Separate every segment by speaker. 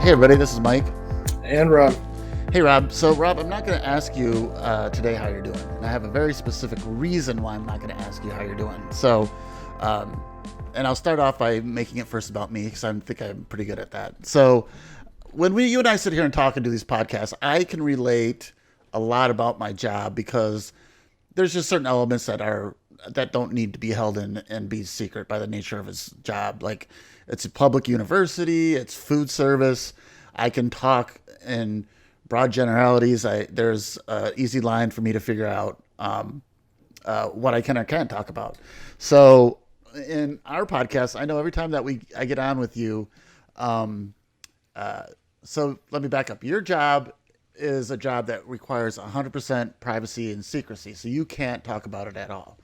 Speaker 1: Hey everybody, this is Mike.
Speaker 2: And Rob.
Speaker 1: Hey Rob. So Rob, I'm not going to ask you today how you're doing. And I have a very specific reason why I'm not going to ask you how you're doing. So, and I'll start off by making it first about me because I think I'm pretty good at that. So, when you and I sit here and talk and do these podcasts, I can relate a lot about my job because there's just certain elements that don't need to be held in and be secret by the nature of his job. Like it's a public university, it's food service. I can talk in broad generalities. There's an easy line for me to figure out what I can or can't talk about. So in our podcast, I know every time that I get on with you. So let me back up. Your job is a job that requires 100% privacy and secrecy, so you can't talk about it at all.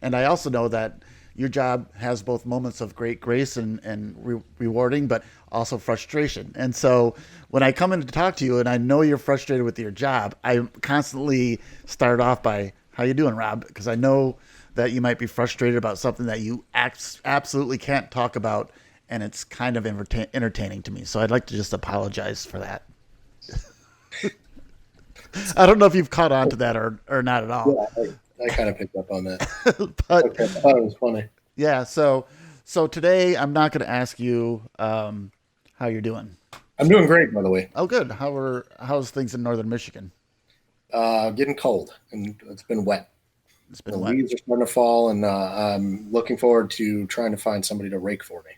Speaker 1: And I also know that your job has both moments of great grace and rewarding, but also frustration. And so when I come in to talk to you and I know you're frustrated with your job, I constantly start off by, how you doing, Rob? Because I know that you might be frustrated about something that you absolutely can't talk about, and it's kind of entertaining to me. So I'd like to just apologize for that. I don't know if you've caught on to that or not at all.
Speaker 2: Yeah, I kind of picked up on that.
Speaker 1: But
Speaker 2: okay, I thought it was funny.
Speaker 1: Yeah, so today I'm not going to ask you how you're doing.
Speaker 2: I'm doing great, by the way.
Speaker 1: Oh, good. How's things in northern Michigan?
Speaker 2: Getting cold, and it's been wet.
Speaker 1: It's been
Speaker 2: The
Speaker 1: wet.
Speaker 2: leaves are starting to fall, and I'm looking forward to trying to find somebody to rake for me.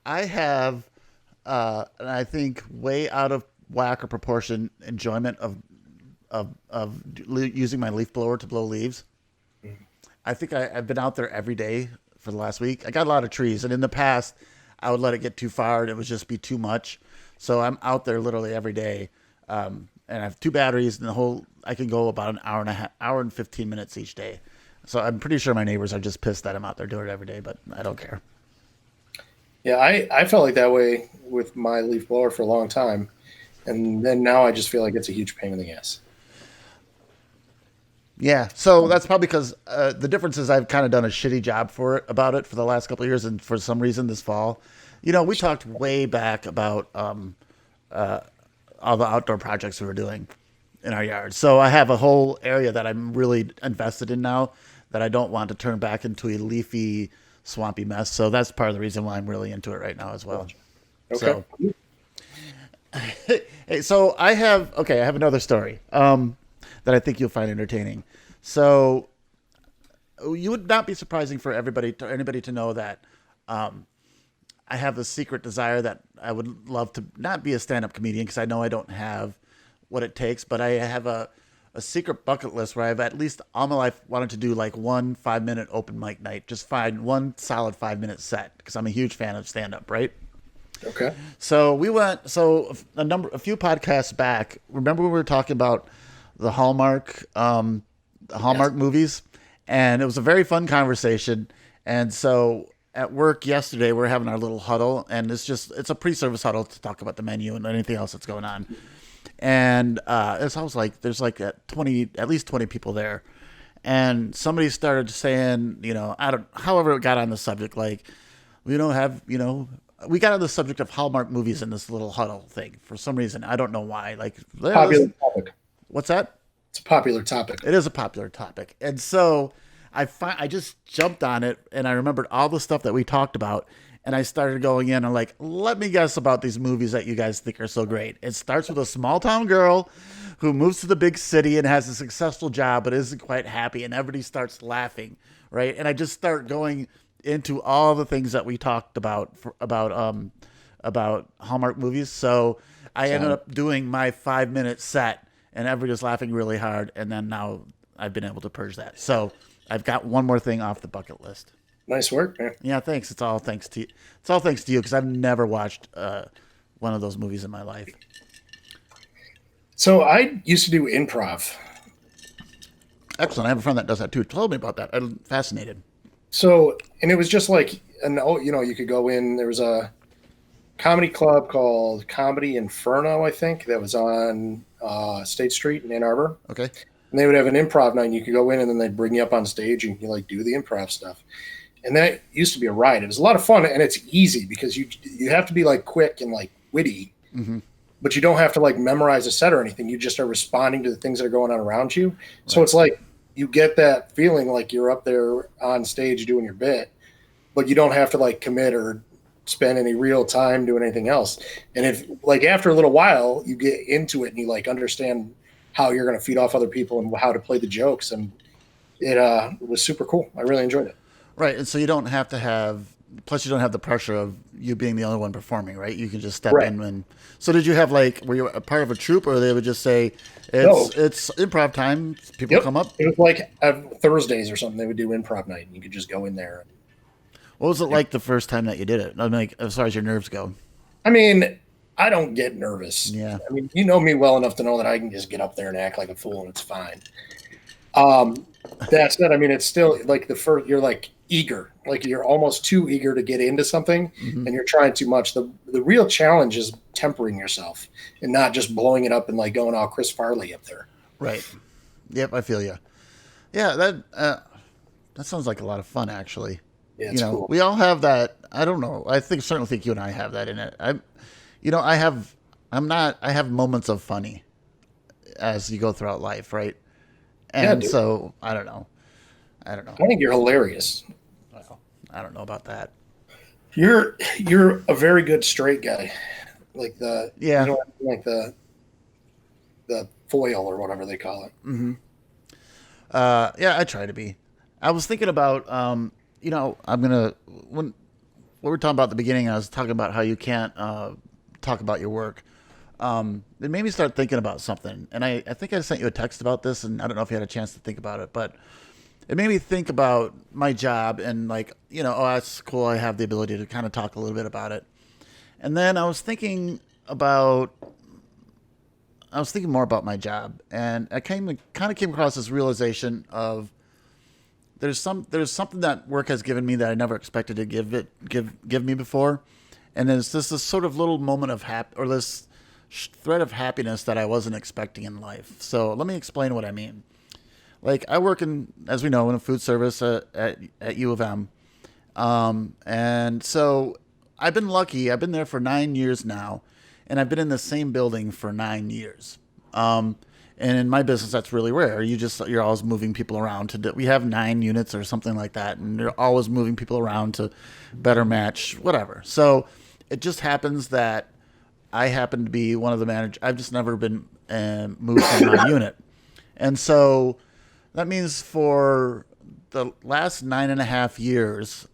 Speaker 1: I have, and I think way out of whack or proportion enjoyment of using my leaf blower to blow leaves. Mm-hmm. I think I've been out there every day for the last week. I got a lot of trees, and in the past, I would let it get too far, and it would just be too much. So I'm out there literally every day, and I have 2 batteries, and I can go about an hour and 15 minutes each day. So I'm pretty sure my neighbors are just pissed that I'm out there doing it every day, but I don't care.
Speaker 2: Yeah, I felt like that way with my leaf blower for a long time, and then now I just feel like it's a huge pain in the ass.
Speaker 1: Yeah, so that's probably because the difference is I've kind of done a shitty job about it for the last couple of years, and for some reason this fall, we talked way back about all the outdoor projects we were doing in our yard. So I have a whole area that I'm really invested in now that I don't want to turn back into a leafy, swampy mess. So that's part of the reason why I'm really into it right now as well.
Speaker 2: Okay.
Speaker 1: So I have another story that I think you'll find entertaining. So you would not be surprising for anybody to know that I have a secret desire that I would love to not be a stand-up comedian because I know I don't have what it takes, but I have a secret bucket list where I've at least all my life wanted to do like one 5-minute open mic night, just find one solid 5-minute set because I'm a huge fan of stand-up, right?
Speaker 2: Okay.
Speaker 1: So a few podcasts back, remember we were talking about the Hallmark movies, and it was a very fun conversation. And so at work yesterday, we're having our little huddle, and it's a pre-service huddle to talk about the menu and anything else that's going on. And it sounds like there's like at least 20 people there, and somebody started saying, however it got on the subject, like we got on the subject of Hallmark movies in this little huddle thing for some reason. I don't know why. Like
Speaker 2: popular topic.
Speaker 1: What's that?
Speaker 2: It's a popular topic.
Speaker 1: It is a popular topic. And so I just jumped on it, and I remembered all the stuff that we talked about, and I started going in and like, let me guess about these movies that you guys think are so great. It starts with a small town girl who moves to the big city and has a successful job but isn't quite happy, and everybody starts laughing, right? And I just start going into all the things that we talked about Hallmark movies. So I ended up doing my 5-minute set, and everybody's laughing really hard. And then now I've been able to purge that. So I've got one more thing off the bucket list.
Speaker 2: Nice work, man.
Speaker 1: Yeah, thanks. It's all thanks to you. It's all thanks to you because I've never watched one of those movies in my life.
Speaker 2: So I used to do improv.
Speaker 1: Excellent. I have a friend that does that too. Tell me about that. I'm fascinated.
Speaker 2: So, and it was just like, you could go in. There was a comedy club called Comedy Inferno, I think, that was on State Street in Ann Arbor.
Speaker 1: Okay.
Speaker 2: And they would have an improv night, and you could go in, and then they'd bring you up on stage, and you like do the improv stuff. And that used to be a ride. It was a lot of fun, and it's easy because you have to be like quick and like witty
Speaker 1: Mm-hmm.
Speaker 2: but you don't have to like memorize a set or anything. You just are responding to the things that are going on around you. So
Speaker 1: Right.
Speaker 2: it's like you get that feeling like you're up there on stage doing your bit, but you don't have to like commit or spend any real time doing anything else. And if like after a little while you get into it and you like understand how you're going to feed off other people and how to play the jokes, and it was super cool. I really enjoyed it.
Speaker 1: Right. And so you don't have to have, plus you don't have the pressure of you being the only one performing, right? You can just step
Speaker 2: Right.
Speaker 1: in when. So did you have like, were you a part of a troupe, or they would just say,
Speaker 2: No.
Speaker 1: it's improv time, people
Speaker 2: Yep.
Speaker 1: come up?
Speaker 2: It was like Thursdays or something. They would do improv night, and you could just go in there.
Speaker 1: What was it like the first time that you did it? I'm like, as far as your nerves go.
Speaker 2: I mean, I don't get nervous.
Speaker 1: Yeah.
Speaker 2: I mean, you know me well enough to know that I can just get up there and act like a fool, and it's fine. Um, that said, I mean, it's still like the first. You're like eager, like you're almost too eager to get into something,
Speaker 1: Hmm.
Speaker 2: and you're trying too much. The real challenge is tempering yourself and not just blowing it up and like going all Chris Farley up there.
Speaker 1: Right. Yep, I feel you. Yeah, that sounds like a lot of fun, actually.
Speaker 2: Yeah,
Speaker 1: You
Speaker 2: it's
Speaker 1: know,
Speaker 2: cool.
Speaker 1: we all have that. I don't know. Certainly think you and I have that in it. I have, I have moments of funny as you go throughout life, right?
Speaker 2: Yeah,
Speaker 1: And
Speaker 2: dude.
Speaker 1: so I don't know. I don't know.
Speaker 2: I think you're hilarious.
Speaker 1: Well, I don't know about that.
Speaker 2: You're a very good straight guy, like you
Speaker 1: Yeah.
Speaker 2: know like the foil or whatever they call it.
Speaker 1: Hmm. Yeah, I try to be. I was thinking about, I'm gonna when what we were talking about at the beginning. I was talking about how you can't talk about your work. It made me start thinking about something, and I think I sent you a text about this, and I don't know if you had a chance to think about it, but it made me think about my job and like, oh, that's cool. I have the ability to kind of talk a little bit about it, and then about I was thinking more about my job, and I kind of came across this realization of there's something that work has given me that I never expected to give me before, and it's just this sort of little moment of or this thread of happiness that I wasn't expecting in life. So let me explain what I mean. Like I work as we know, in a food service at U of M, and so I've been lucky. I've been there for 9 years now, and I've been in the same building for 9 years. Um, and in my business, that's really rare. You're always moving people around we have 9 units or something like that, and you're always moving people around to better match whatever. So it just happens that I happen to be one of the managers. I've just never been moved from my unit, and so that means for the last 9.5 years,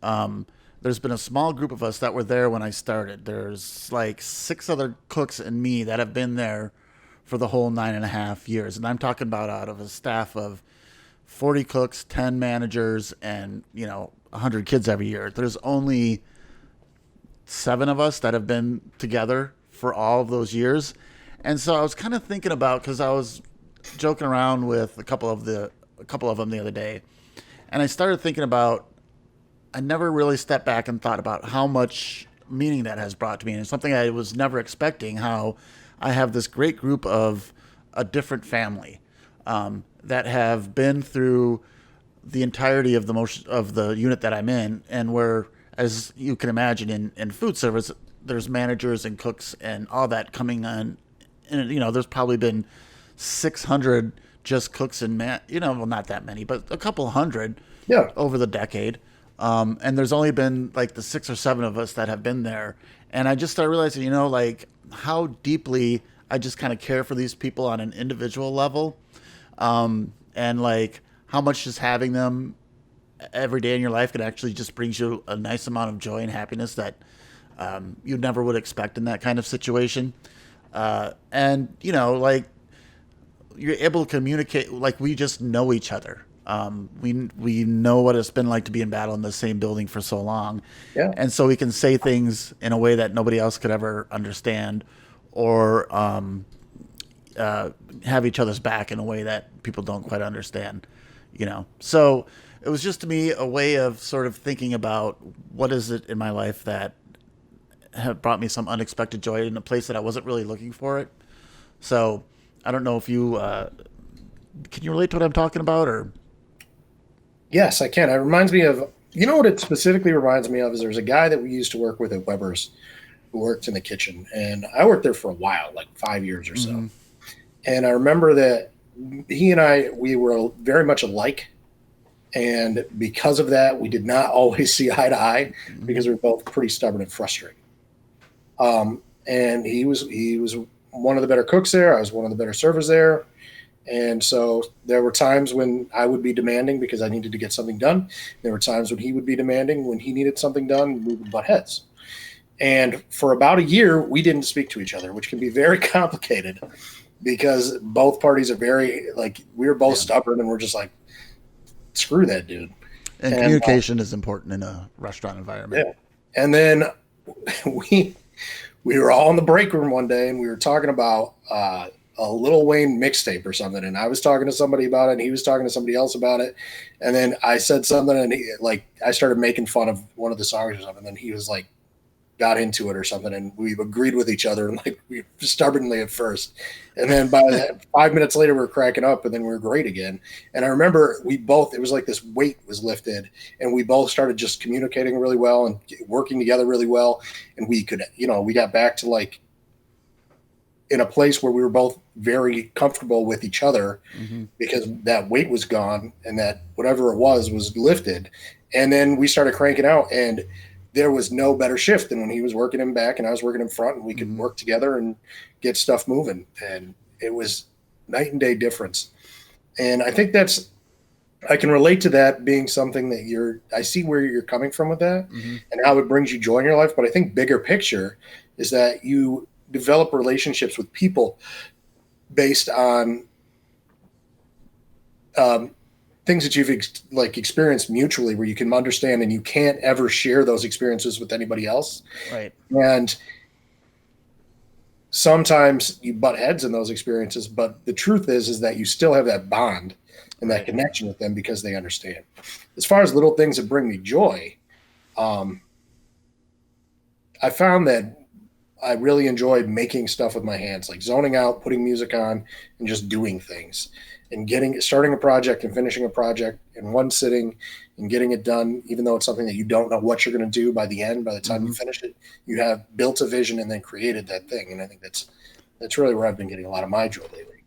Speaker 1: there's been a small group of us that were there when I started. There's like 6 other cooks and me that have been there for the whole 9.5 years. And I'm talking about out of a staff of 40 cooks, 10 managers, and, 100 kids every year. There's only 7 of us that have been together for all of those years. And so I was kind of thinking about, because I was joking around with a couple of them the other day, and I started thinking about, I never really stepped back and thought about how much meaning that has brought to me. And it's something I was never expecting, how I have this great group of a different family that have been through the entirety of the unit that I'm in, and where, as you can imagine, in food service, there's managers and cooks and all that coming on, and there's probably been 600 just cooks and well, not that many, but a couple hundred
Speaker 2: Yeah,
Speaker 1: over the decade. And there's only been like the 6 or 7 of us that have been there. And I just started realizing, like how deeply I just kind of care for these people on an individual level. And like how much just having them every day in your life can actually just brings you a nice amount of joy and happiness that you never would expect in that kind of situation. And, like you're able to communicate, like we just know each other. We know what it's been like to be in battle in the same building for so long,
Speaker 2: yeah.
Speaker 1: and so we can say things in a way that nobody else could ever understand, or have each other's back in a way that people don't quite understand. So it was just to me a way of sort of thinking about what is it in my life that have brought me some unexpected joy in a place that I wasn't really looking for it. So I don't know if you can you relate to what I'm talking about, or
Speaker 2: Yes, I can. It reminds me of, you know what it specifically reminds me of is there's a guy that we used to work with at Weber's. who worked in the kitchen, and I worked there for a while, like 5 years or so.
Speaker 1: Mm-hmm.
Speaker 2: And I remember that he and we were very much alike. And because of that, we did not always see eye to eye because we were both pretty stubborn and frustrated. And he was one of the better cooks there. I was one of the better servers there. And so there were times when I would be demanding because I needed to get something done. There were times when he would be demanding when he needed something done. We would butt heads. And for about a year, we didn't speak to each other, which can be very complicated because both parties are very, like, we're both stubborn and we're just like, screw that dude.
Speaker 1: And communication is important in a restaurant environment.
Speaker 2: Yeah. And then we were all in the break room one day and we were talking about a Lil Wayne mixtape or something. And I was talking to somebody about it and he was talking to somebody else about it. And then I said something and I started making fun of one of the songs or something. And he was like, got into it or something. And we agreed with each other and like we stubbornly at first. And then by 5 minutes later, we were cracking up and then we were great again. And I remember it was like this weight was lifted and we both started just communicating really well and working together really well. And we could, we got back to like in a place where we were both very comfortable with each other because that weight was gone and that whatever it was lifted. And then we started cranking out and there was no better shift than when he was working him back and I was working him front and we could work together and get stuff moving. And it was night and day difference. And I think I can relate to that being something that I see where you're coming from with that and how it brings you joy in your life. But I think bigger picture is that you develop relationships with people based on things that you've experienced mutually where you can understand and you can't ever share those experiences with anybody else.
Speaker 1: Right.
Speaker 2: And sometimes you butt heads in those experiences, but the truth is that you still have that bond and that connection with them because they understand. As far as little things that bring me joy, I found that I really enjoyed making stuff with my hands, like zoning out, putting music on, and just doing things. And starting a project and finishing a project in one sitting and getting it done, even though it's something that you don't know what you're going to do by the end, by the time you finish it, you have built a vision and then created that thing. And I think that's really where I've been getting a lot of my joy lately.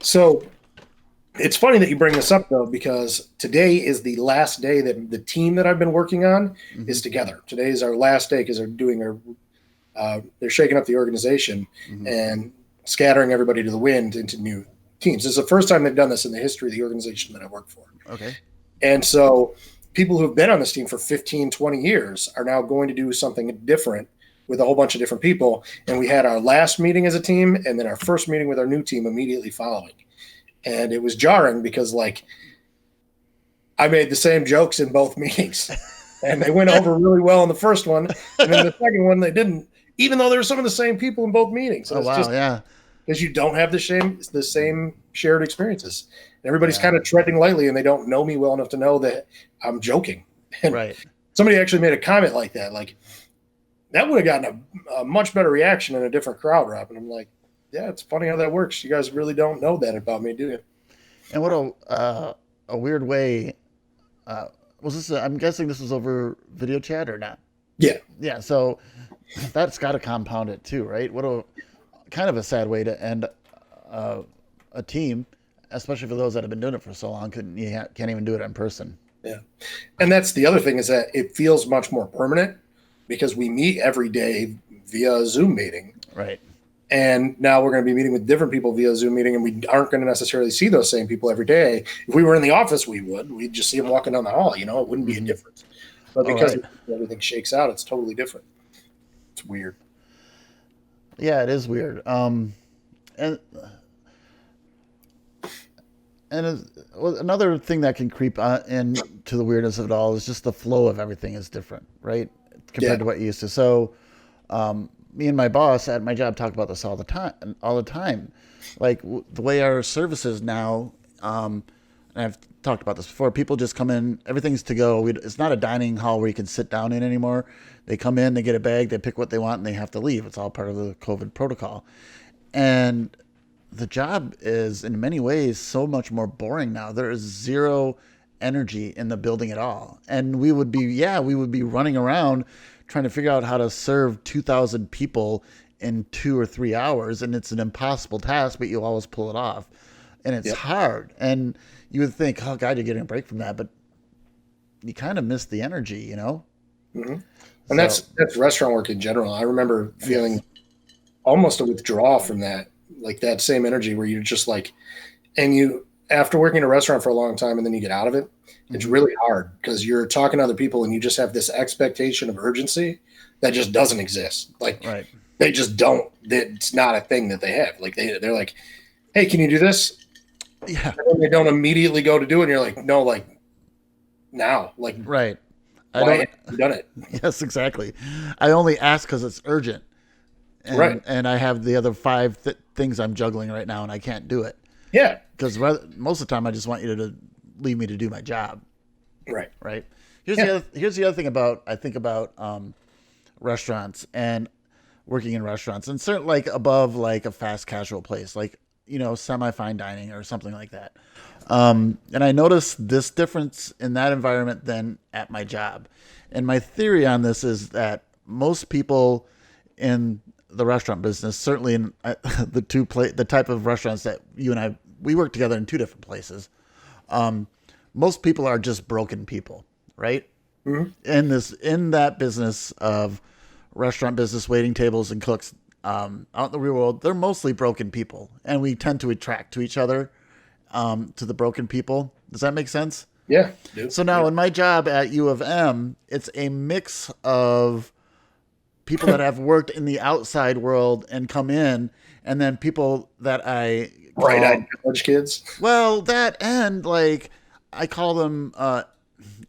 Speaker 2: So it's funny that you bring this up though, because today is the last day that the team that I've been working on is together. Today is our last day because they're shaking up the organization and scattering everybody to the wind into new teams. This is the first time they've done this in the history of the organization that I work for.
Speaker 1: Okay.
Speaker 2: And so people who've been on this team for 15, 20 years are now going to do something different with a whole bunch of different people. And we had our last meeting as a team and then our first meeting with our new team immediately following. And it was jarring because I made the same jokes in both meetings and they went over really well in the first one. And then the second one, they didn't, even though there were some of the same people in both meetings.
Speaker 1: So yeah.
Speaker 2: Because you don't have the same shared experiences. And everybody's kind of treading lightly and they don't know me well enough to know that I'm joking. And
Speaker 1: right.
Speaker 2: Somebody actually made a comment like that. Like, that would have gotten a much better reaction in a different crowd, Rob. And I'm like, yeah, it's funny how that works. You guys really don't know that about me, do you?
Speaker 1: And what a weird way. Was this? I'm guessing this was over video chat or not?
Speaker 2: Yeah.
Speaker 1: Yeah. So that's got to compound it too, right? What a kind of a sad way to end a team, especially for those that have been doing it for so long. Can't even do it in person.
Speaker 2: Yeah. And that's the other thing is that it feels much more permanent because we meet every day via Zoom meeting.
Speaker 1: Right.
Speaker 2: And now we're going to be meeting with different people via Zoom meeting, and we aren't going to necessarily see those same people every day. If we were in the office, we'd just see them walking down the hall. It wouldn't be a difference. But because everything shakes out, it's totally different. It's weird.
Speaker 1: Yeah, it is weird. And another thing that can creep into the weirdness of it all is just the flow of everything is different, right? Compared to what you used to. So, me and my boss at my job talk about this all the time. Like the way our service is now, and I've talked about this before, people just come in, everything's to go. It's not a dining hall where you can sit down in anymore. They come in, they get a bag, they pick what they want, and they have to leave. It's all part of the COVID protocol. And the job is, in many ways, so much more boring now. There is zero energy in the building at all. And we would be running around trying to figure out how to serve 2,000 people in 2 or 3 hours, and it's an impossible task, but you always pull it off, and it's hard. And you would think, oh God, you're getting a break from that, but you kind of miss the energy, you know.
Speaker 2: Mm-hmm. And that's restaurant work in general. I remember feeling almost a withdrawal from that, like that same energy where you're just like, and you, after working in a restaurant for a long time and then you get out of it, it's really hard because you're talking to other people and you just have this expectation of urgency that just doesn't exist. Like they just don't, it's not a thing that they have. Like they're like, hey, can you do this?
Speaker 1: Yeah.
Speaker 2: And they don't immediately go to do it. And you're like, no, like now, like,
Speaker 1: right.
Speaker 2: Why haven't you done it?
Speaker 1: Yes, exactly. I only ask because it's urgent. And, and I have the other 5 things I'm juggling right now and I can't do it.
Speaker 2: Yeah.
Speaker 1: Because most of the time I just want you to leave me to do my job.
Speaker 2: Right.
Speaker 1: Right. Here's the other thing about restaurants and working in restaurants, and certainly like above like a fast casual place, like, you know, semi-fine dining or something like that. And I noticed this difference in that environment than at my job. And my theory on this is that most people in the restaurant business, certainly in the type of restaurants that you and we work together in 2 different places. Most people are just broken people, right? Mm-hmm. In that business of restaurant business, waiting tables and cooks, out in the real world, they're mostly broken people, and we tend to attract to each other, to the broken people. Does that make sense?
Speaker 2: Yeah.
Speaker 1: So now in my job at U of M, it's a mix of people that have worked in the outside world and come in, and then people that I call,
Speaker 2: bright-eyed college kids.
Speaker 1: Well, that and like I call them.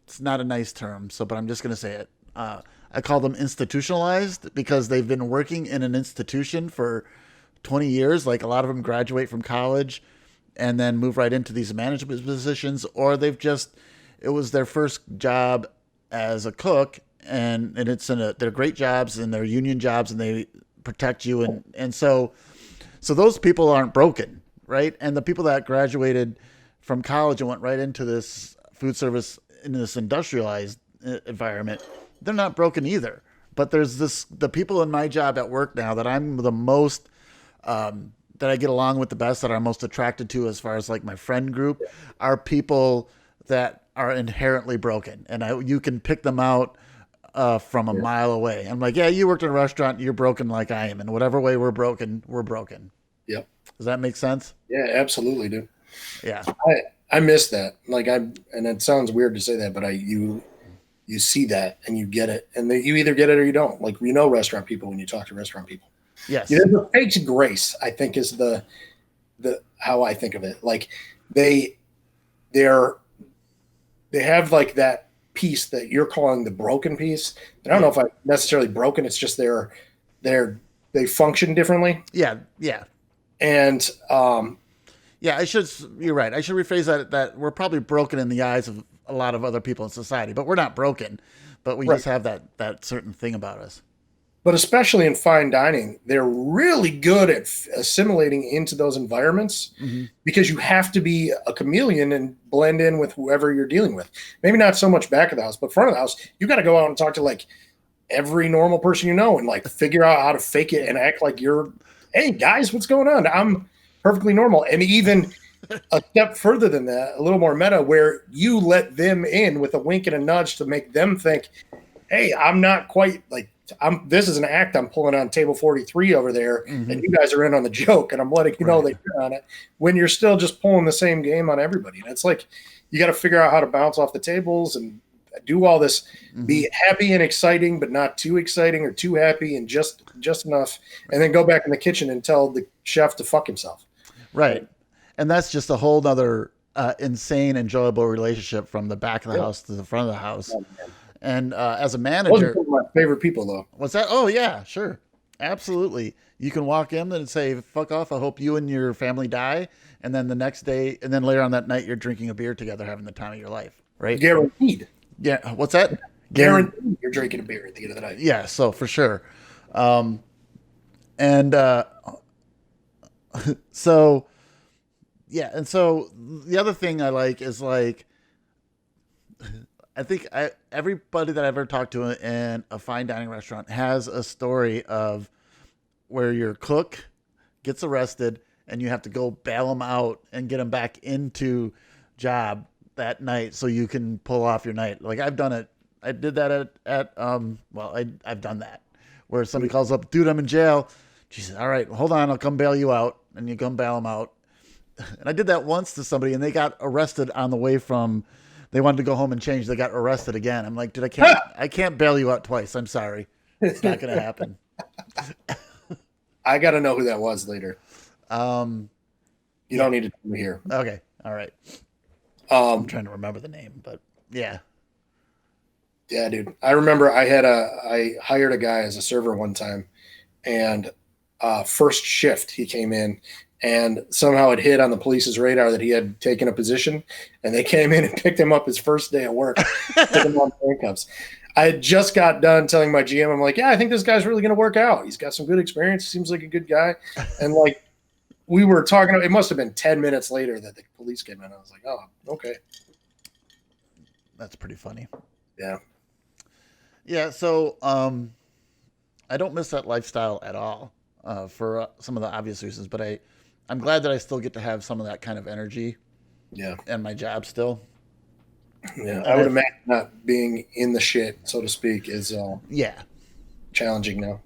Speaker 1: It's not a nice term, but I'm just going to say it. I call them institutionalized because they've been working in an institution for 20 years. Like a lot of them graduate from college and then move right into these management positions, or it was their first job as a cook, and they're great jobs and they're union jobs and they protect you. And so those people aren't broken, right? And the people that graduated from college and went right into this food service, in this industrialized environment, they're not broken either. But there's the people in my job at work now that I'm the most, that I get along with the best, that I'm most attracted to as far as like my friend group, are people that are inherently broken. And you can pick them out from a mile away. I'm like, yeah, you worked in a restaurant, you're broken like I am. In whatever way we're broken, we're broken.
Speaker 2: Yep.
Speaker 1: Does that make sense?
Speaker 2: Yeah, absolutely, dude.
Speaker 1: Yeah.
Speaker 2: I miss that. Like and it sounds weird to say that, but you see that and you get it, and you either get it or you don't. Like, you know, restaurant people, when you talk to restaurant people,
Speaker 1: yes,
Speaker 2: the fake grace, I think, is the how I think of it. Like they have like that piece that you're calling the broken piece. I don't know if I necessarily broken. It's just they function differently.
Speaker 1: Yeah.
Speaker 2: And
Speaker 1: you're right. I should rephrase that we're probably broken in the eyes of a lot of other people in society, but we're not broken, but we just have that certain thing about us.
Speaker 2: But especially in fine dining, they're really good at assimilating into those environments, because you have to be a chameleon and blend in with whoever you're dealing with. Maybe not so much back of the house, but front of the house, you got to go out and talk to like every normal person you know and like figure out how to fake it and act like you're, hey guys, what's going on? I'm perfectly normal. And even a step further than that, a little more meta, where you let them in with a wink and a nudge to make them think, hey, I'm not quite like, this is an act I'm pulling on table 43 over there, and you guys are in on the joke, and I'm letting you know that you're on it, when you're still just pulling the same game on everybody. And it's like, you got to figure out how to bounce off the tables and do all this, be happy and exciting, but not too exciting or too happy, and just enough, and then go back in the kitchen and tell the chef to fuck himself.
Speaker 1: Right. And that's just a whole nother insane, enjoyable relationship from the back of the house to the front of the house. Oh, and as a manager,
Speaker 2: those are my favorite people, though.
Speaker 1: What's that? Oh yeah, sure, absolutely. You can walk in and say, "Fuck off! I hope you and your family die." And then the next day, and then later on that night, you're drinking a beer together, having the time of your life. Right?
Speaker 2: Guaranteed.
Speaker 1: Yeah. What's that?
Speaker 2: Guaranteed. You're drinking a beer at the end of the night.
Speaker 1: Yeah. So for sure. So. Yeah, and so the other thing I like is like, everybody that I've ever talked to in a fine dining restaurant has a story of where your cook gets arrested and you have to go bail him out and get him back into job that night so you can pull off your night. Like I've done it. I did that I've done that where somebody calls up, dude, I'm in jail. She says, all right, hold on, I'll come bail you out. And you come bail them out. And I did that once to somebody and they got arrested on the way from, they wanted to go home and change. They got arrested again. I'm like, dude, I can't bail you out twice. I'm sorry. It's not going to happen.
Speaker 2: I got to know who that was later. You don't need to tell me here.
Speaker 1: Okay. All right. I'm trying to remember the name, but yeah.
Speaker 2: Yeah, dude. I remember I hired a guy as a server one time, and first shift he came in, and somehow it hit on the police's radar that he had taken a position, and they came in and picked him up his first day at work, took him on handcuffs. I had just got done telling my GM, I'm like, yeah, I think this guy's really going to work out. He's got some good experience. Seems like a good guy. And like, we were talking, it must have been 10 minutes later that the police came in. I was like, oh, okay.
Speaker 1: That's pretty funny.
Speaker 2: Yeah.
Speaker 1: Yeah. So, I don't miss that lifestyle at all, for some of the obvious reasons, but I'm glad that I still get to have some of that kind of energy.
Speaker 2: Yeah.
Speaker 1: And my job still.
Speaker 2: Yeah. I would imagine not being in the shit, so to speak, is challenging now.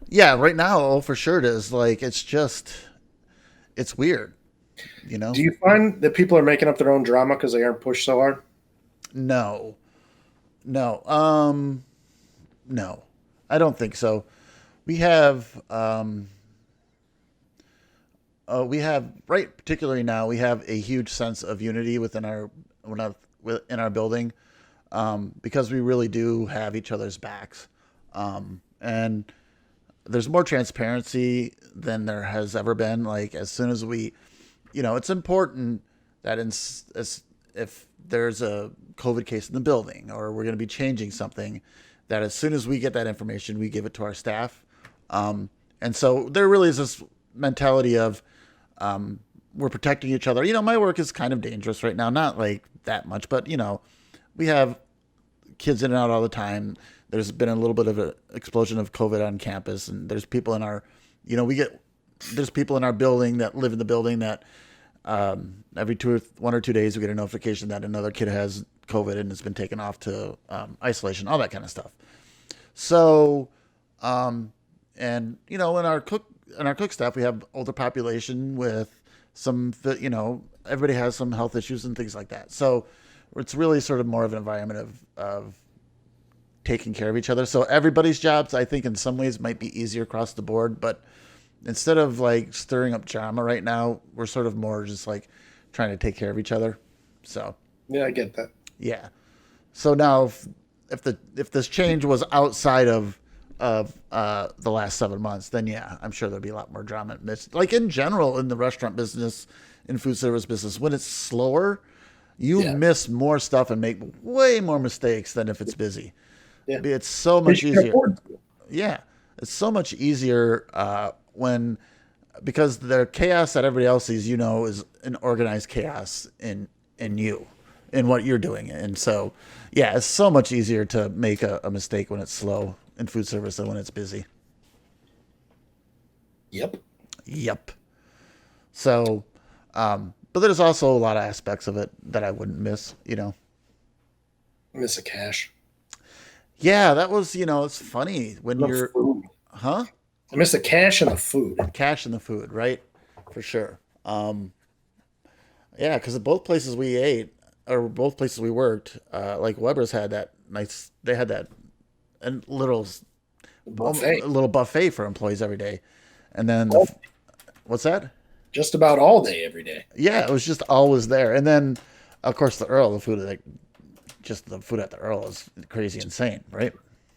Speaker 1: Yeah. Right now, for sure it is. Like, it's weird, you know?
Speaker 2: Do you find that people are making up their own drama because they aren't pushed so hard?
Speaker 1: No. No, I don't think so. We have, particularly now, we have a huge sense of unity within our building, because we really do have each other's backs. And there's more transparency than there has ever been. Like, as soon as it's important that if there's a COVID case in the building or we're going to be changing something, that as soon as we get that information, we give it to our staff. And so there really is this mentality of, we're protecting each other. My work is kind of dangerous right now, not like that much, but we have kids in and out all the time. There's been a little bit of an explosion of COVID on campus, and there's people in our, there's people in our building that live in the building that, every 1 or 2 days we get a notification that another kid has COVID and has been taken off to isolation, all that kind of stuff. So, and in our cook staff, we have older population with some, everybody has some health issues and things like that. So it's really sort of more of an environment of taking care of each other. So everybody's jobs, I think, in some ways might be easier across the board, but instead of like stirring up drama right now, we're sort of more just like trying to take care of each other. So
Speaker 2: yeah, I get that.
Speaker 1: Yeah. So now if this change was outside of the last 7 months, then yeah, I'm sure there'd be a lot more drama. Like in general, in the restaurant business, in food service business, when it's slower, you miss more stuff and make way more mistakes than if it's busy. Yeah. It's so much easier. Yeah. It's so much easier, because the chaos that everybody else sees, is an organized chaos in what you're doing. And so, yeah, it's so much easier to make a mistake when it's slow in food service than when it's busy. Yep. So, but there's also a lot of aspects of it that I wouldn't miss,
Speaker 2: Miss a cash.
Speaker 1: Yeah, that was, it's funny when you're,
Speaker 2: food.
Speaker 1: Huh?
Speaker 2: I miss the cash and the food.
Speaker 1: Cash and the food, right? For sure. Yeah, because both places we ate, or both places we worked, like Weber's had that nice, they had that little buffet for employees every day. And then, what's that?
Speaker 2: Just about all day, every day.
Speaker 1: Yeah, it was just always there. And then, of course, the Earl, the food at the Earl is crazy insane, right?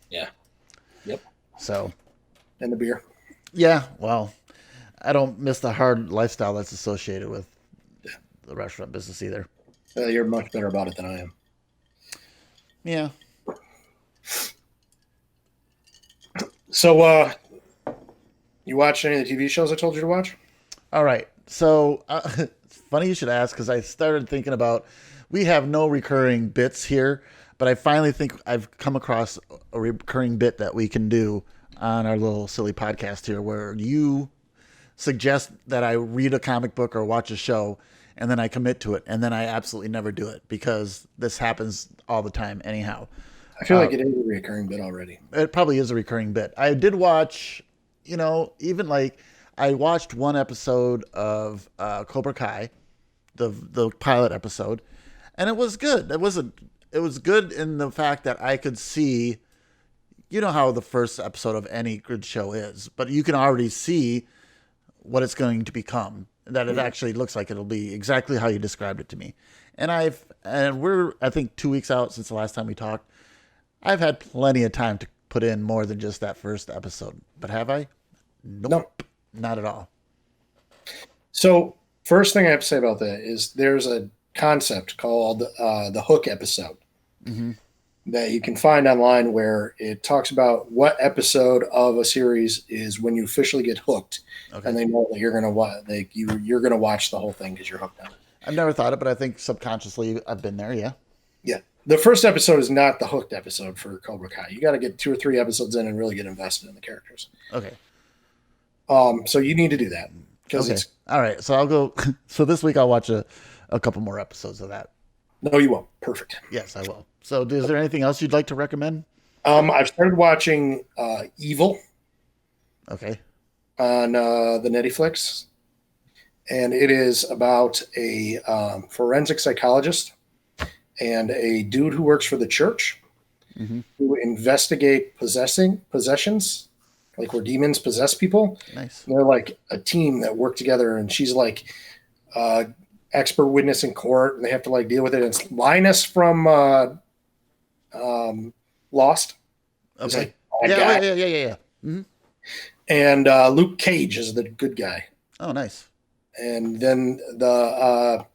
Speaker 2: Yeah. Yep.
Speaker 1: So.
Speaker 2: And the beer.
Speaker 1: Yeah, well, I don't miss the hard lifestyle that's associated with the restaurant business either.
Speaker 2: You're much better about it than I am.
Speaker 1: Yeah.
Speaker 2: So, you watched any of the TV shows I told you to watch?
Speaker 1: All right. So, it's funny you should ask, because I started thinking about, we have no recurring bits here. but I finally think I've come across a recurring bit that we can do on our little silly podcast here, where you suggest that I read a comic book or watch a show, and then I commit to it, and then I absolutely never do it because this happens all the time anyhow.
Speaker 2: I feel like it is a recurring bit already.
Speaker 1: It probably is a recurring bit. I did watch, even like I watched one episode of Cobra Kai, the pilot episode, and it was good. It was good in the fact that I could see, how the first episode of any good show is, but you can already see what it's going to become. That it actually looks like it'll be exactly how you described it to me. And we're I think 2 weeks out since the last time we talked. I've had plenty of time to put in more than just that first episode. But have I? Nope. Not at all.
Speaker 2: So first thing I have to say about that is there's a concept called the hook episode that you can find online where it talks about what episode of a series is when you officially get hooked, and they know that you're gonna you're gonna watch the whole thing because you're hooked on it.
Speaker 1: I've never thought it, but I think subconsciously I've been there. Yeah.
Speaker 2: Yeah. The first episode is not the hooked episode for Cobra Kai. You got to get 2 or 3 episodes in and really get invested in the characters.
Speaker 1: Okay.
Speaker 2: So you need to do that because it's
Speaker 1: all right. So I'll go. So this week I'll watch a couple more episodes of that.
Speaker 2: No, you won't. Perfect.
Speaker 1: Yes, I will. So is there anything else you'd like to recommend?
Speaker 2: I've started watching Evil.
Speaker 1: Okay.
Speaker 2: On the Netflix, and it is about a forensic psychologist and a dude who works for the church who investigate possessions, like where demons possess people.
Speaker 1: Nice.
Speaker 2: And they're like a team that work together, and she's like expert witness in court, and they have to like deal with it. And it's Linus from Lost.
Speaker 1: Okay.
Speaker 2: Like,
Speaker 1: yeah. Mm-hmm.
Speaker 2: And Luke Cage is the good guy.
Speaker 1: Oh, nice.
Speaker 2: And then the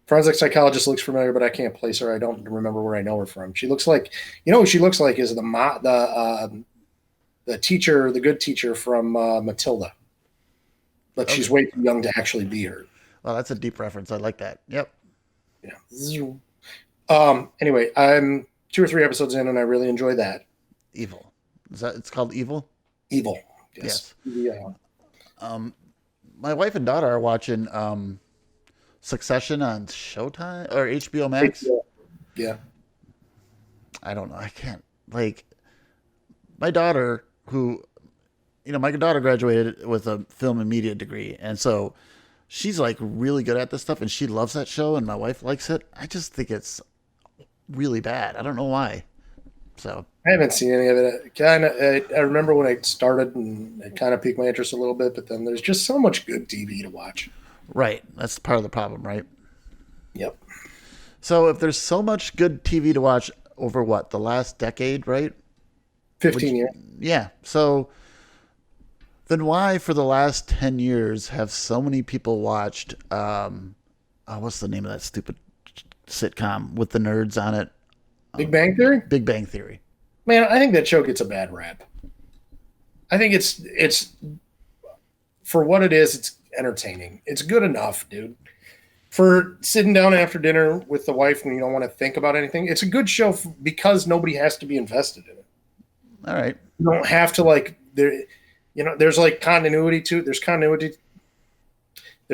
Speaker 2: forensic psychologist looks familiar, but I can't place her. I don't remember where I know her from. She looks like, who she looks like is the teacher, the good teacher from Matilda. But she's way too young to actually be her.
Speaker 1: Well, that's a deep reference. I like that. Yep.
Speaker 2: Yeah. Anyway, I'm 2 or 3 episodes in, and I really enjoy that.
Speaker 1: Evil. It's called Evil?
Speaker 2: Evil. Yes. Yeah.
Speaker 1: My wife and daughter are watching Succession on Showtime or HBO Max.
Speaker 2: Yeah.
Speaker 1: I don't know. I can't my daughter my daughter graduated with a film and media degree. And so she's like really good at this stuff and she loves that show and my wife likes it. I just think it's really bad. I don't know why. So
Speaker 2: I haven't seen any of it. I remember when I started and it kind of piqued my interest a little bit, but then there's just so much good TV to watch.
Speaker 1: Right. That's part of the problem, right?
Speaker 2: Yep.
Speaker 1: So if there's so much good TV to watch over the last decade, right?
Speaker 2: 15 years.
Speaker 1: Yeah. So then why for the last 10 years have so many people watched, what's the name of that stupid sitcom with the nerds on it?
Speaker 2: Big Bang Theory?
Speaker 1: Big Bang Theory.
Speaker 2: Man, I think that show gets a bad rap. I think it's for what it is, it's entertaining. It's good enough, dude. For sitting down after dinner with the wife and you don't want to think about anything, it's a good show because nobody has to be invested in it.
Speaker 1: All right.
Speaker 2: You don't have to there's like continuity to it. There's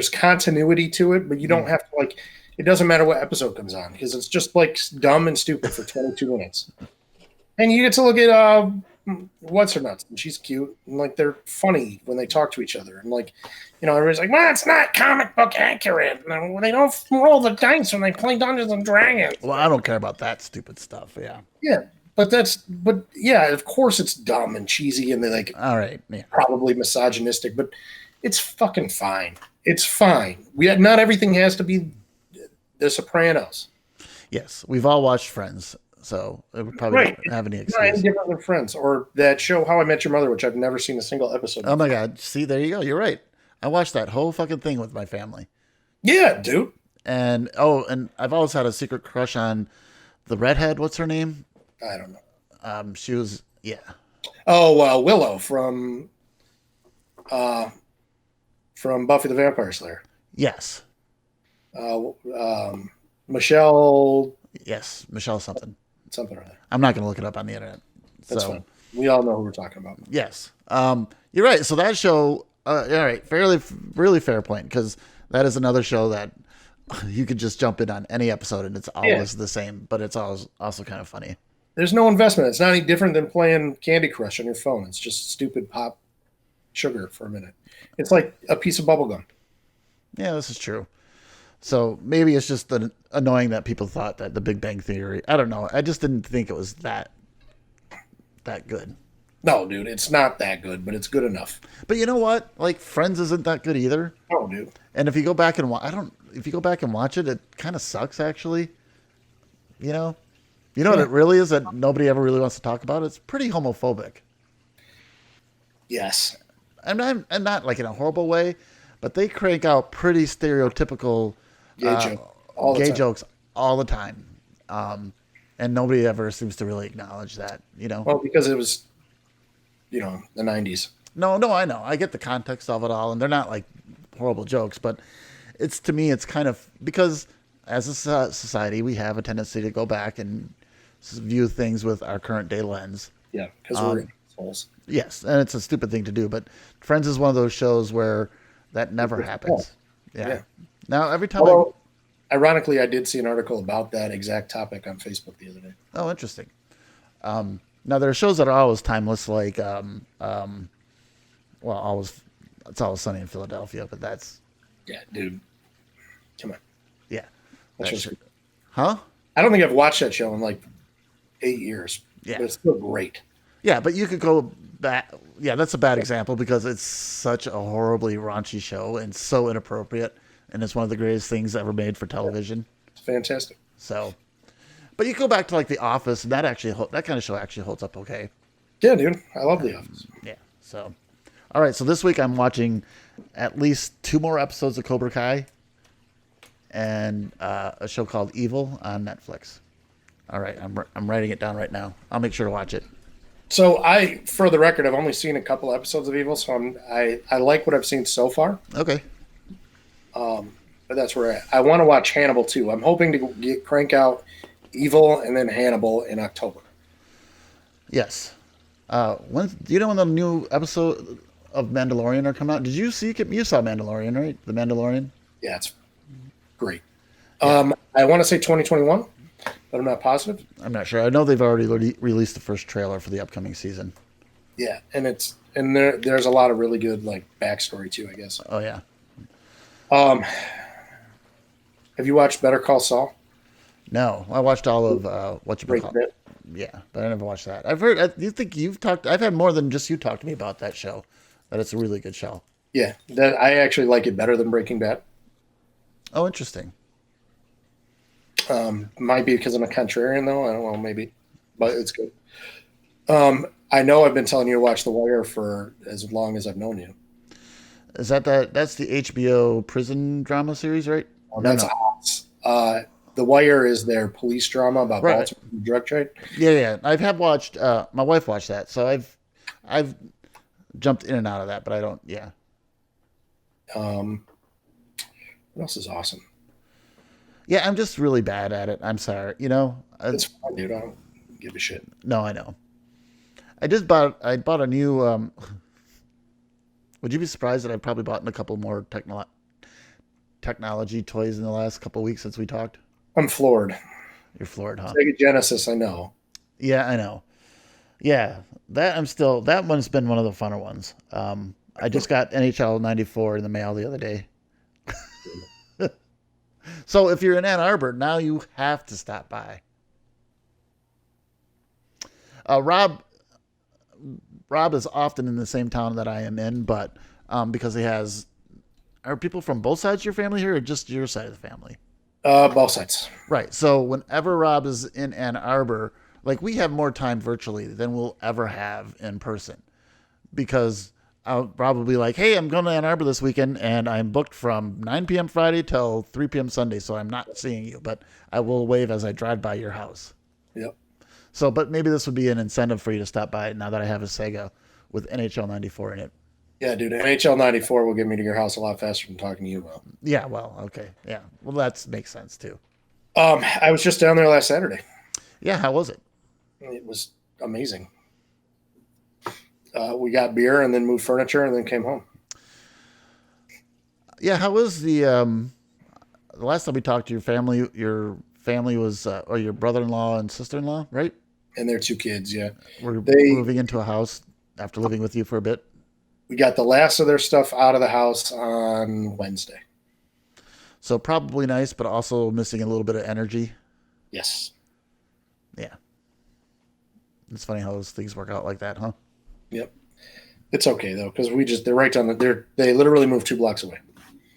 Speaker 2: continuity to it, but you don't have to it doesn't matter what episode comes on because it's just like dumb and stupid for 22 minutes. And you get to look at what's her nuts, and she's cute, and they're funny when they talk to each other, and everybody's like, well, it's not comic book accurate. And they don't roll the dice when they play Dungeons and Dragons.
Speaker 1: Well, I don't care about that stupid stuff. Yeah.
Speaker 2: Yeah, but of course it's dumb and cheesy, and they
Speaker 1: all right, yeah.
Speaker 2: Probably misogynistic, but it's fucking fine. It's fine. Not everything has to be The Sopranos.
Speaker 1: Yes, we've all watched Friends. So it would probably not have any excuse.
Speaker 2: Any different than Friends or that show How I Met Your Mother, which I've never seen a single episode of.
Speaker 1: Oh my God. See, there you go. You're right. I watched that whole fucking thing with my family.
Speaker 2: Yeah, dude.
Speaker 1: And I've always had a secret crush on the redhead. What's her name?
Speaker 2: I don't know.
Speaker 1: She was, yeah.
Speaker 2: Oh, Willow from Buffy the Vampire Slayer.
Speaker 1: Yes.
Speaker 2: Michelle.
Speaker 1: Yes, Michelle something.
Speaker 2: something like that.
Speaker 1: I'm not going to look it up on the internet.
Speaker 2: That's fine. We all know who we're talking about.
Speaker 1: Yes. You're right. So that show, all right, really fair point, because that is another show that you could just jump in on any episode and it's always the same, but it's always also kind of funny.
Speaker 2: There's no investment. It's not any different than playing Candy Crush on your phone. It's just stupid pop sugar for a minute. It's like a piece of bubble gum.
Speaker 1: Yeah, this is true. So maybe it's just annoying that people thought that The Big Bang Theory, I don't know. I just didn't think it was that good.
Speaker 2: No, dude, it's not that good, but it's good enough.
Speaker 1: But you know what? Like, Friends isn't that good either.
Speaker 2: No, dude.
Speaker 1: And if you go back and if you go back and watch it, it kind of sucks, actually. You know what it really is that nobody ever really wants to talk about? It's pretty homophobic.
Speaker 2: Yes.
Speaker 1: And not like in a horrible way, but they crank out pretty stereotypical gay jokes all the time. And nobody ever seems to really acknowledge that,
Speaker 2: Well, because it was, the 90s.
Speaker 1: No, I know. I get the context of it all, and they're not like horrible jokes, but to me, it's kind of, because as a society, we have a tendency to go back and view things with our current day lens.
Speaker 2: Yeah, because we're assholes.
Speaker 1: Yes, and it's a stupid thing to do, but Friends is one of those shows where that never happens. Yeah. Now, every time
Speaker 2: ironically, I did see an article about that exact topic on Facebook the other day.
Speaker 1: Oh, interesting. Now, there are shows that are always timeless, like, it's Always Sunny in Philadelphia, but that's...
Speaker 2: Yeah, dude. Come on.
Speaker 1: Yeah.
Speaker 2: That show's good.
Speaker 1: Huh?
Speaker 2: I don't think I've watched that show in like 8 years.
Speaker 1: Yeah.
Speaker 2: But it's still great.
Speaker 1: Yeah, but you could go back. Yeah, that's a bad example because it's such a horribly raunchy show and so inappropriate, and it's one of the greatest things ever made for television.
Speaker 2: It's fantastic.
Speaker 1: So, but you go back to like The Office, and that kind of show actually holds up okay.
Speaker 2: Yeah, dude, I love The Office.
Speaker 1: Yeah. So, all right. So this week I'm watching at least 2 more episodes of Cobra Kai, and a show called Evil on Netflix. All right, I'm writing it down right now. I'll make sure to watch it.
Speaker 2: So for the record, I've only seen a couple episodes of Evil, so I like what I've seen so far.
Speaker 1: Okay.
Speaker 2: But that's where I want to watch Hannibal too. I'm hoping to crank out Evil and then Hannibal in October.
Speaker 1: Yes. Do you know when the new episode of Mandalorian are coming out? Did you see? You saw Mandalorian, right? The Mandalorian.
Speaker 2: Yeah, it's great. Yeah. I want to say 2021. But I'm not positive.
Speaker 1: I'm not sure. I know they've already released the first trailer for the upcoming season.
Speaker 2: Yeah, and there's a lot of really good like backstory too, I guess.
Speaker 1: Oh yeah.
Speaker 2: Have you watched Better Call Saul?
Speaker 1: No, I watched all of what you call it. Yeah, but I never watched that. I've heard. You think you've talked? I've had more than just you talk to me about that show. That it's a really good show.
Speaker 2: Yeah, that I actually like it better than Breaking Bad.
Speaker 1: Oh, interesting.
Speaker 2: Might be because I'm a contrarian, though. I don't know, maybe, but it's good. I know I've been telling you to watch The Wire for as long as I've known you.
Speaker 1: Is that's the HBO prison drama series, right?
Speaker 2: Oh, that's House. The Wire is their police drama about Baltimore drug trade.
Speaker 1: Yeah. I have watched. My wife watched that, so I've jumped in and out of that, but I don't. Yeah.
Speaker 2: What else is awesome?
Speaker 1: Yeah, I'm just really bad at it. I'm sorry.
Speaker 2: It's fine, dude. I don't give a shit.
Speaker 1: No, I know. I bought a new. Would you be surprised that I probably bought a couple more technology toys in the last couple of weeks since we talked?
Speaker 2: I'm floored.
Speaker 1: You're floored, huh?
Speaker 2: Sega Genesis, I know.
Speaker 1: Yeah, I know. Yeah, that one's been one of the funner ones. I just got NHL 94 in the mail the other day. So if you're in Ann Arbor, now you have to stop by. Rob is often in the same town that I am in, but because are people from both sides of your family here or just your side of the family?
Speaker 2: Both sides.
Speaker 1: Right. So whenever Rob is in Ann Arbor, like we have more time virtually than we'll ever have in person because I'll probably like, hey, I'm going to Ann Arbor this weekend, and I'm booked from 9 p.m. Friday till 3 p.m. Sunday, so I'm not seeing you, but I will wave as I drive by your house.
Speaker 2: Yep.
Speaker 1: So, but maybe this would be an incentive for you to stop by now that I have a Sega with NHL 94 in it.
Speaker 2: Yeah, dude, NHL 94 will get me to your house a lot faster than talking to you about.
Speaker 1: Yeah, well, okay. Yeah, well, that makes sense, too.
Speaker 2: I was just down there last Saturday.
Speaker 1: Yeah, how was it?
Speaker 2: It was amazing. We got beer and then moved furniture and then came home.
Speaker 1: Yeah, how was the last time we talked to your family? Your family was, or your brother-in-law and sister-in-law, right?
Speaker 2: And their two kids, yeah.
Speaker 1: We're
Speaker 2: They
Speaker 1: moving into a house after living with you for a bit.
Speaker 2: We got the last of their stuff out of the house on Wednesday.
Speaker 1: So probably nice, but also missing a little bit of energy.
Speaker 2: Yes.
Speaker 1: Yeah. It's funny how those things work out like that, huh?
Speaker 2: Yep. It's okay though, because they're right down they literally moved 2 blocks away.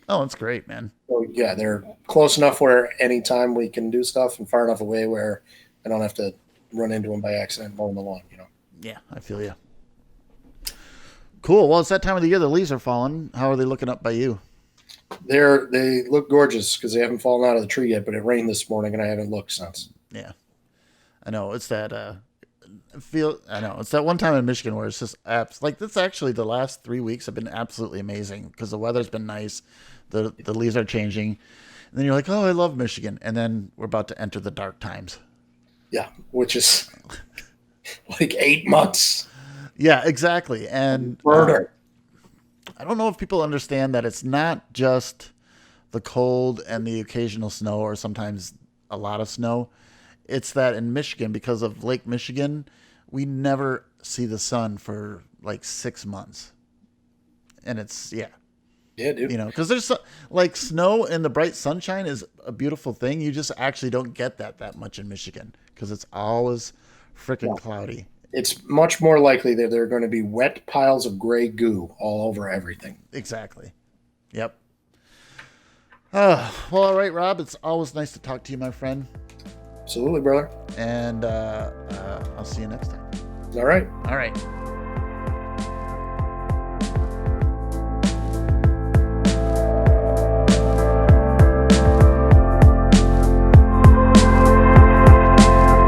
Speaker 1: Oh, that's great, man.
Speaker 2: So yeah, they're close enough where anytime we can do stuff and far enough away where I don't have to run into them by accident mowing the lawn,
Speaker 1: Yeah, I feel you. Cool. Well, it's that time of the year. The leaves are falling. How are they looking up by you?
Speaker 2: They look gorgeous because they haven't fallen out of the tree yet, but it rained this morning and I haven't looked since.
Speaker 1: Yeah, I know. It's that I know it's that one time in Michigan where it's just apps like this. Actually, the last 3 weeks have been absolutely amazing because the weather's been nice. The leaves are changing, and then you're like, oh, I love Michigan, and then we're about to enter the dark times.
Speaker 2: Yeah, which is like 8 months.
Speaker 1: Yeah, exactly. And
Speaker 2: Murder.
Speaker 1: I don't know if people understand that it's not just the cold and the occasional snow, or sometimes a lot of snow. It's that in Michigan, because of Lake Michigan, we never see the sun for like 6 months. And it's, yeah,
Speaker 2: Yeah, dude.
Speaker 1: because there's like snow and the bright sunshine is a beautiful thing. You just actually don't get that much in Michigan because it's always freaking cloudy.
Speaker 2: It's much more likely that there are going to be wet piles of gray goo all over everything.
Speaker 1: Exactly. Yep. Well, all right, Rob. It's always nice to talk to you, my friend.
Speaker 2: Absolutely, brother.
Speaker 1: And I'll see you next time.
Speaker 2: All right.
Speaker 1: All right.